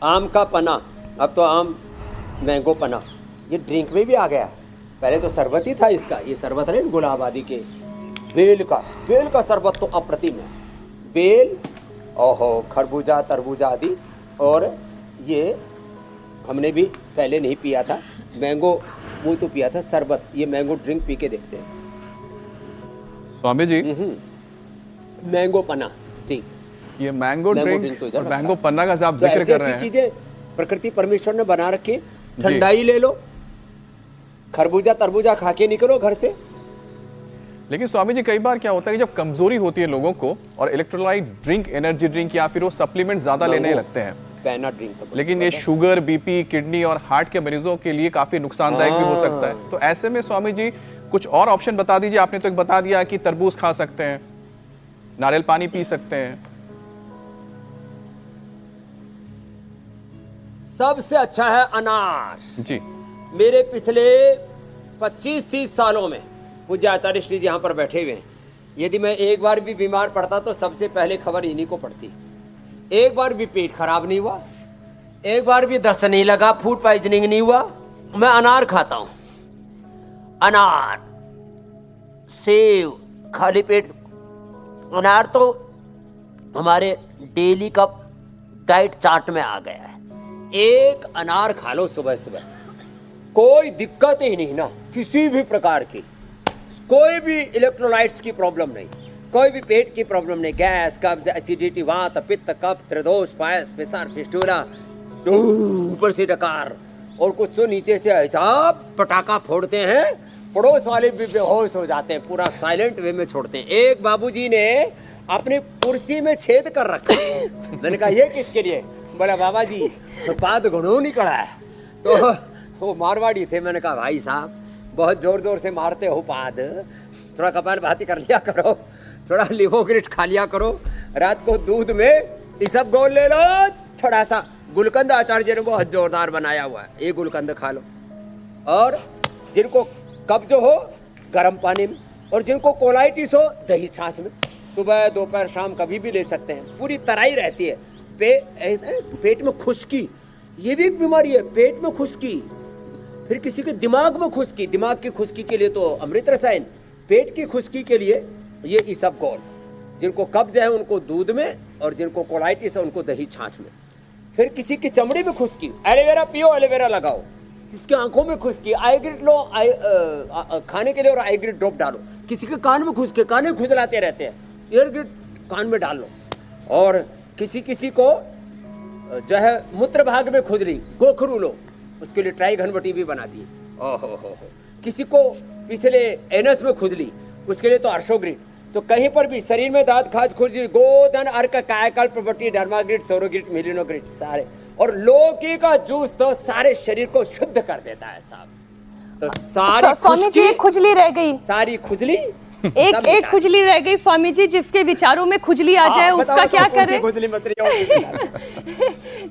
आम का पना, अब तो आम मैंगो पना, ये ड्रिंक में भी आ गया। पहले तो शरबत ही था इसका, ये शरबत है गुलाब आदि के, बेल का शरबत तो अप्रतिम है। बेल, खरबूजा, तरबूजा आदि, और ये हमने भी पहले नहीं पिया था, मैंगो वो तो पिया था शरबत। ये मैंगो ड्रिंक पी के देखते हैं स्वामी जी, मैंगो पना, ठीक। ये मैंगो ड्रिंक ड्रिंक तो इधर और रखा मैंगो है। पन्ना का आप तो जिक्र ऐसी कर रहे ऐसी हैं। चीजें प्रकृति परमेश्वर ने बना रखी। ठंडाई ले लो, खरबूजा तरबूजा खा के निकलो घर से। लेकिन स्वामी जी कई बार क्या होता है कि जब कमजोरी होती है लोगों को और इलेक्ट्रोलाइट ड्रिंक, एनर्जी ड्रिंक या फिर वो सप्लीमेंट ज्यादा लेने लगते हैं, पैना ड्रिंक तो लेकिन ये शुगर, बीपी, किडनी और हार्ट के मरीजों के लिए काफी नुकसानदायक भी हो सकता है। तो ऐसे में स्वामी जी कुछ और ऑप्शन बता दीजिए। आपने तो एक बता दिया कि तरबूज खा सकते हैं, नारियल पानी पी सकते हैं। सबसे अच्छा है अनार। जी, मेरे पिछले 25-30 सालों में पूज्य आचार्य श्री जी यहाँ पर बैठे हुए हैं। यदि मैं एक बार भी बीमार पड़ता तो सबसे पहले खबर इन्हीं को पड़ती। एक बार भी पेट खराब नहीं हुआ, एक बार भी दस्त नहीं लगा, फूड पॉइजनिंग नहीं हुआ। मैं अनार खाता हूं, अनार, सेव, खाली पेट अनार तो हमारे डेली का डाइट चार्ट में आ गया है। एक अनार खा लो सुबह सुबह, कोई दिक्कत ही नहीं ना, किसी भी प्रकार की, कोई भी इलेक्ट्रोलाइट्स की प्रॉब्लम नहीं, कोई भी पेट की प्रॉब्लम नहीं, गैस, कब्ज, एसिडिटी, वात, पित्त, कफ, त्रिदोष, पायस, पिसार, फिस्टूला, ऊपर से डकार और कुछ तो नीचे से ऐसा पटाखा फोड़ते हैं, पड़ोस वाले भी बेहोश हो जाते हैं, पूरा साइलेंट वे में छोड़ते हैं। एक बाबूजी ने अपनी कुर्सी में छेद कर रखा है। मैंने कहा ये किसके लिए? बोला बाबा जी तो पाद घुनो निकला है। तो वो मारवाड़ी थे। मैंने कहा भाई साहब बहुत जोर जोर से मारते हो पाद, थोड़ा कपाल भाती कर लिया करो, थोड़ा लिवोग्रिट खा लिया करो, रात को दूध में इसबगोल ले लो, थोड़ा सा गुलकंद आचार्य ने बहुत जोरदार बनाया हुआ है, ये गुलकंद खा लो। और जिनको कब्ज हो गर्म पानी में, और जिनको कोलाइटिस हो दही छाछ में, सुबह दोपहर शाम कभी भी ले सकते हैं। पूरी तराई रहती है। पेट में खुश्की, ये भी एक बीमारी है, पेट में खुश्की। फिर किसी के दिमाग में खुश्की, दिमाग की खुश्की के लिए तो अमृत रसायन, पेट की खुश्की के लिए ये इसबगोल। जिनको कब्ज है उनको दूध में, और जिनको कोलाइटिस है उनको दही छाछ में। फिर किसी की चमड़ी में खुश्की, एलोवेरा पियो, एलोवेरा लगाओ। किसकी आंखों में खुश्की, आई ग्रिड लो, खाने के लिए और आई ग्रिड ड्रॉप डालो। किसी के कान में खुश्की, कान खुजलाते रहते हैं, एयर ग्रिड कान में डाल लो। और किसी किसी को जो है मूत्र भाग में खुजली, गोखरू लो, उसके लिए ट्राई घनवटी भी बना दी। ओहो हो। किसी को पिछले एनस में खुजली, उसके लिए तो अर्शोग्रिड। तो कहीं पर भी शरीर में दांत खाज खुजली, गोधन, अर्क, कायाकल्प, प्रवटी, डर्माग्रिड, सौरोग्रिड, मिलिनोग्रिड सारे। और लौकी का जूस तो सारे शरीर को शुद्ध कर देता है साहब। तो सारी स्वामी जी एक खुजली रह गई, सारी खुजली एक खुजली रह गई स्वामी जी, जिसके विचारों में खुजली आ जाए उसका क्या करे? खुजली मत रही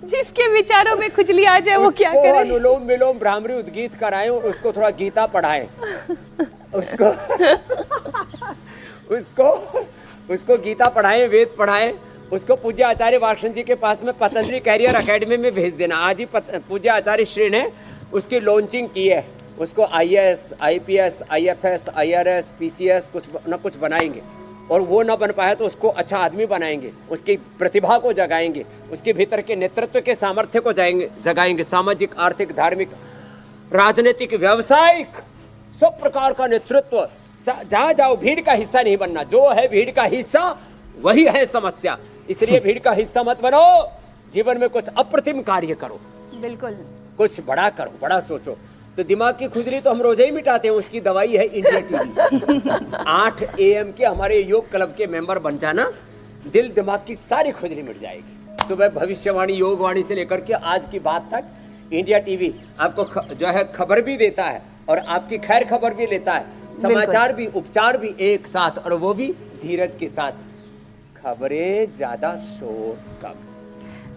जिसके विचारों में खुजली आ जाए वो क्या करे? अनुलोम विलोम भ्रामरी उद्गीत कराएं, और उसको थोड़ा गीता पढ़ाएं, उसको गीता पढ़ाएं, वेद पढ़ाएं, उसको पूज्य आचार्य वार्षण जी के पास में पतंजलि कैरियर एकेडमी में भेज देना। आज ही पूज्य आचार्य श्री ने उसकी लॉन्चिंग की है। उसको IAS, IPS, IFS, IRS, PCS कुछ न कुछ बनाएंगे, और वो ना बन पाए तो उसको अच्छा आदमी बनाएंगे, उसकी प्रतिभा को जगाएंगे, उसके भीतर के नेतृत्व के सामर्थ्य को जगाएंगे। सामाजिक, आर्थिक, धार्मिक, राजनीतिक, व्यावसायिक सब प्रकार का नेतृत्व। जहाँ जाओ भीड़ का हिस्सा नहीं बनना, जो है भीड़ का हिस्सा वही है समस्या। इसलिए भीड़ का हिस्सा मत बनो, जीवन में कुछ अप्रतिम कार्य करो, बिल्कुल कुछ बड़ा करो, बड़ा सोचो। तो दिमाग की खुजली तो हम रोज ही मिटाते हैं, उसकी दवाई है इंडिया टीवी। 8 AM के हमारे योग क्लब के मेंबर बन जाना, दिल दिमाग की सारी खुजली मिट जाएगी। सुबह भविष्यवाणी, योगवाणी से लेकर के आज की बात तक इंडिया टीवी आपको जो है खबर भी देता है, और आपकी खैर खबर भी लेता है, समाचार भी, उपचार भी एक साथ, और वो भी धीरज के साथ। खबरें ज्यादा, शोर कम।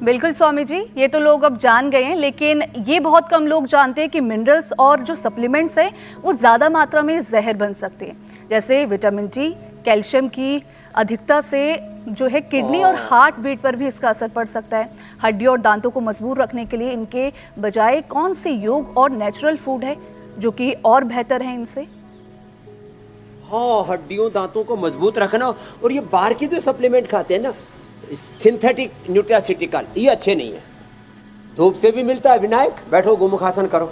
बिल्कुल स्वामी जी, ये तो लोग अब जान गए हैं, लेकिन ये बहुत कम लोग जानते हैं कि मिनरल्स और जो सप्लीमेंट्स हैं वो ज़्यादा मात्रा में जहर बन सकते हैं। जैसे विटामिन डी, कैल्शियम की अधिकता से जो है किडनी और हार्ट बीट पर भी इसका असर पड़ सकता है। हड्डियों और दांतों को मजबूत रखने के लिए इनके बजाय कौन से योग और नेचुरल फूड है जो कि और बेहतर है इनसे? हाँ, हड्डियों दांतों को मजबूत रखना। और ये बाहर की जो सप्लीमेंट खाते हैं ना, सिंथेटिक न्यूट्रासिटिकल, ये अच्छे नहीं है। धूप से भी मिलता है, विनायक बैठो गोमुखासन करो,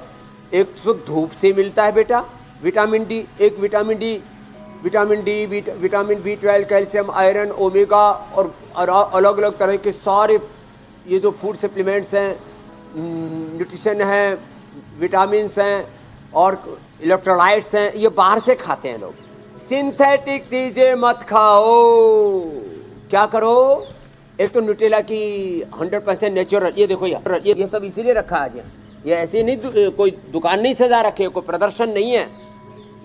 एक सुख धूप से मिलता है बेटा, vitamin D, vitamin B12, calcium, iron, omega और और अलग अलग तरह के सारे ये जो फूड सप्लीमेंट्स हैं, न्यूट्रिशन है, विटामिन्स हैं और इलेक्ट्रोलाइट्स हैं, ये बाहर से खाते हैं लोग। सिंथेटिक चीजें मत खाओ। क्या करो, एक तो न्यूट्रेला की 100% नेचुरल, ये देखो यार, ये सब इसीलिए रखा आज यहाँ। ये ऐसे नहीं, कोई दुकान नहीं सजा रखे, कोई प्रदर्शन नहीं है,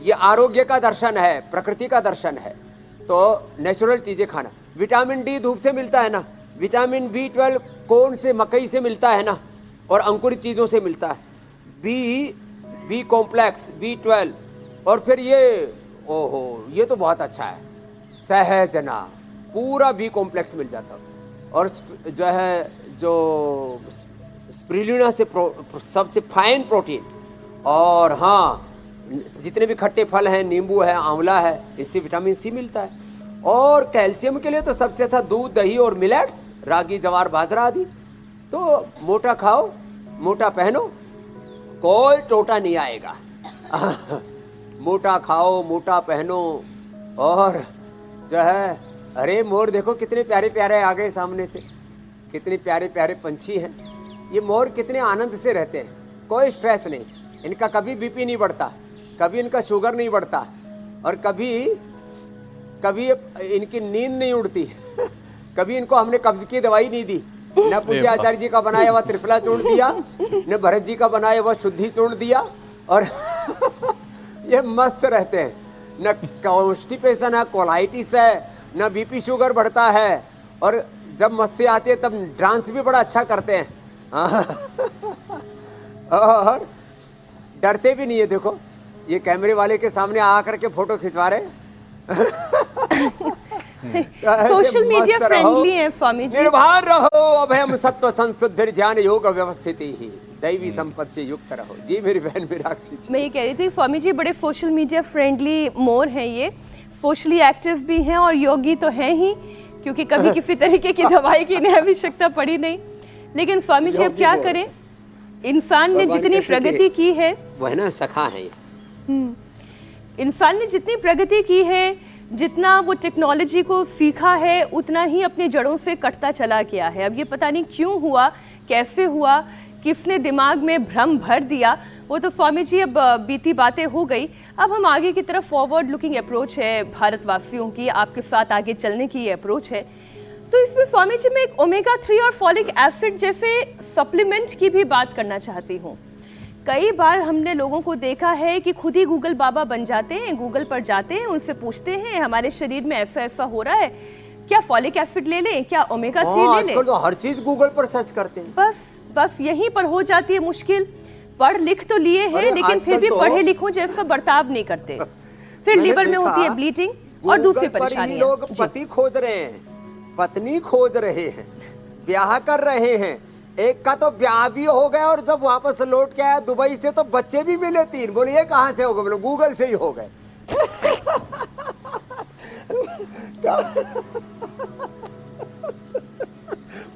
ये आरोग्य का दर्शन है, प्रकृति का दर्शन है। तो नेचुरल चीजें खाना। विटामिन डी धूप से मिलता है ना, विटामिन B12 कौन से, मकई से मिलता है ना, और अंकुरित चीजों से मिलता है। बी कॉम्प्लेक्स, B12, और फिर ये, ओहो ये तो बहुत अच्छा है, सहजना, पूरा B कॉम्प्लेक्स मिल जाता है। और जो है जो स्पिरुलिना से सबसे फाइन प्रोटीन, और हाँ जितने भी खट्टे फल हैं, नींबू है, आंवला है, इससे विटामिन C मिलता है। और कैल्शियम के लिए तो सबसे अच्छा दूध, दही और मिलेट्स, रागी, जवार, बाजरा आदि। तो मोटा खाओ, मोटा पहनो, कोई टोटा नहीं आएगा। मोटा खाओ, मोटा पहनो। और जो है, अरे मोर देखो कितने प्यारे प्यारे आ गए सामने से, कितने प्यारे प्यारे पंछी हैं। ये मोर कितने आनंद से रहते हैं, कोई स्ट्रेस नहीं, इनका कभी बीपी नहीं बढ़ता, कभी इनका शुगर नहीं बढ़ता, और कभी इनकी नींद नहीं उड़ती। कभी इनको हमने कब्ज की दवाई नहीं दी, न पूज्य आचार्य जी का बनाया हुआ त्रिफला चूर्ण दिया, न भरत जी का बनाया हुआ शुद्धि चूर्ण दिया, और ये मस्त रहते हैं। न कॉन्स्टिपेशन है, कोलाइटिस है, न बीपी शुगर बढ़ता है, और जब मस्ती आती है तब डांस भी बड़ा अच्छा करते हैं। और डरते भी नहीं है। देखो ये कैमरे वाले के सामने आकर के फोटो खिंचवा रहे हैं। सोशल मीडिया फ्रेंडली है स्वामी जी। निर्भर रहो, अभयम सत्व संशुद्धि ज्ञान योग व्यवस्थिति ही, दैवी संपत्ति से युक्त रहो। जी मेरी बहन मीनाक्षी जी, मैं ये कह रही थी स्वामी जी बड़े सोशल मीडिया फ्रेंडली मोर हैं, ये सोशली एक्टिव भी हैं और योगी तो हैं ही, क्योंकि कभी किसी तरीके की दवाई की इन्हें आवश्यकता पड़ी नहीं। लेकिन स्वामी जी अब क्या करें, इंसान ने जितनी प्रगति की है, वह ना सखा है, इंसान ने जितनी प्रगति की है, जितना वो टेक्नोलॉजी को सीखा है, उतना ही अपनी जड़ों से कटता चला गया है। अब ये पता नहीं क्यों हुआ, कैसे हुआ, किसने दिमाग में भ्रम भर दिया, वो तो स्वामी जी अब बीती बातें हो गई। अब हम आगे की तरफ फॉरवर्ड लुकिंग अप्रोच है भारतवासियों की, आपके साथ आगे चलने की ये अप्रोच है। तो इसमें स्वामी जी मैं एक ओमेगा 3 और फॉलिक एसिड जैसे सप्लीमेंट की भी बात करना चाहती हूँ। कई बार हमने लोगों को देखा है कि खुद ही गूगल बाबा बन जाते हैं, गूगल पर जाते हैं, उनसे पूछते हैं हमारे शरीर में ऐसा ऐसा हो रहा है, क्या फॉलिक एसिड ले लें, क्या ओमेगा 3 ले लें। आजकल तो हर चीज गूगल पर सर्च करते हैं। बस यहीं पर हो जाती है मुश्किल। पढ़ लिख तो लिए हैं, लेकिन फिर भी पढ़े लिखों जैसा बर्ताव नहीं करते। फिर लिवर में होती है ब्लीडिंग और दूसरी परेशानियां। लोग पति खोज रहे हैं, पत्नी खोज रहे हैं, ब्याह कर रहे हैं। एक का तो ब्याह भी हो गया और जब वापस लौट के आया दुबई से तो बच्चे भी मिले 3। बोले ये कहां से हो गए? बोले गूगल से ही हो गए।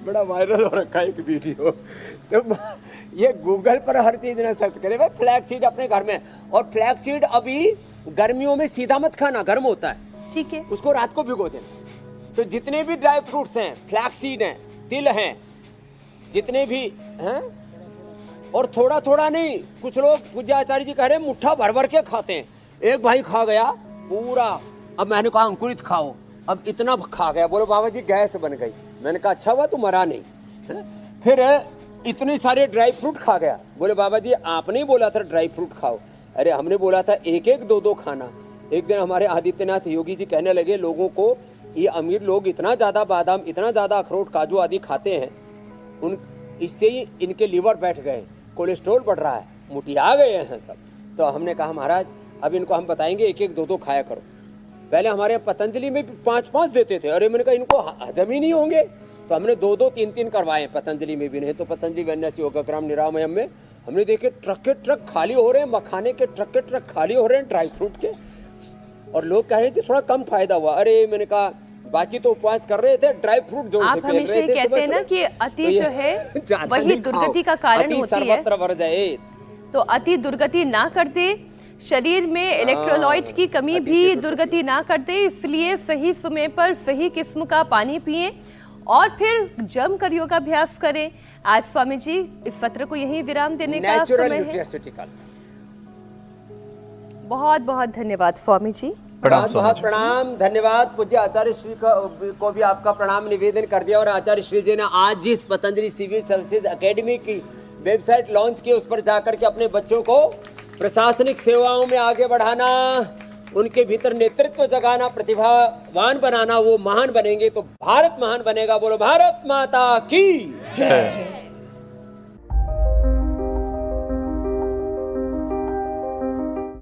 बड़ा वायरल हो रखा है एक वीडियो। तो ये गूगल पर हर चीज ना सर्च करे। भाई फ्लैक्स सीड अपने घर में, और फ्लैक्स सीड अभी गर्मियों में सीधा मत खाना, गर्म होता है, ठीक है, उसको रात को भिगो देना। तो जितने भी ड्राई फ्रूट्स हैं, फ्लैक्स सीड हैं, तिल हैं, जितने भी हैं, और थोड़ा थोड़ा नहीं, कुछ लोग पूज्य आचार्य जी कह रहे हैं मुट्ठा भर भर के खाते हैं। एक भाई खा गया पूरा, अब मैंने कहा अंकुरित खाओ, अब इतना खा गया, बोले बाबा जी गैस बन गई। मैंने कहा अच्छा हुआ तू मरा नहीं। फिर इतने सारे ड्राई फ्रूट खा गया, बोले बाबा जी आपने ही बोला था ड्राई फ्रूट खाओ। अरे हमने बोला था एक एक दो दो खाना। एक दिन हमारे आदित्यनाथ योगी जी कहने लगे लोगों को, ये अमीर लोग इतना ज़्यादा बादाम, इतना ज़्यादा अखरोट, काजू आदि खाते हैं, उन इससे ही इनके लीवर बैठ गए, कोलेस्ट्रॉल बढ़ रहा है, मुटिया गए हैं सब। तो हमने कहा महाराज अब इनको हम बताएंगे एक एक दो दो खाया करो। पहले हमारे पतंजलि में भी 5-5 देते थे। अरे मैंने कहा इनको हजम ही नहीं होंगे, तो हमने 2-2, 3-3 करवाए पतंजलि में भी। नहीं तो पतंजलि वैन्यास योगग्राम निरामयम में हमने देखे ट्रक के ट्रक खाली हो रहे हैं, मखाने के ट्रक के ट्रक खाली हो रहे हैं, ड्राई फ्रूट के। और लोग कह रहे थे थोड़ा कम फायदा हुआ। अरे मैंने कहा बाकी तो उपवास कर रहे थे, ड्राई फ्रूट जोर से खेल रहे थे। आप हमेशा कहते हैं ना कि अति जो है वही दुर्गति का कारण होती है। तो अति दुर्गति ना करते, शरीर में इलेक्ट्रोलाइट की कमी भी दुर्गति ना करते, इसलिए सही समय पर सही किस्म का पानी पिएं और फिर जमकर योगाभ्यास करें। आज स्वामी जी इस सत्र को यही विराम देने का नेचुरल समय है। न्यूट्रास्यूटिकल्स। बहुत बहुत धन्यवाद स्वामी जी। बहुत बहुत प्रणाम, धन्यवाद। पूज्य आचार्य श्री को भी आपका प्रणाम निवेदन कर दिया। और आचार्य श्री जी ने आज जिस पतंजलि सिविल सर्विसेज एकेडमी की वेबसाइट लॉन्च की, उस पर जाकर के अपने बच्चों को प्रशासनिक सेवाओं में आगे बढ़ाना, उनके भीतर नेतृत्व जगाना, प्रतिभावान बनाना, वो महान बनेंगे तो भारत महान बनेगा। बोलो भारत माता की जय।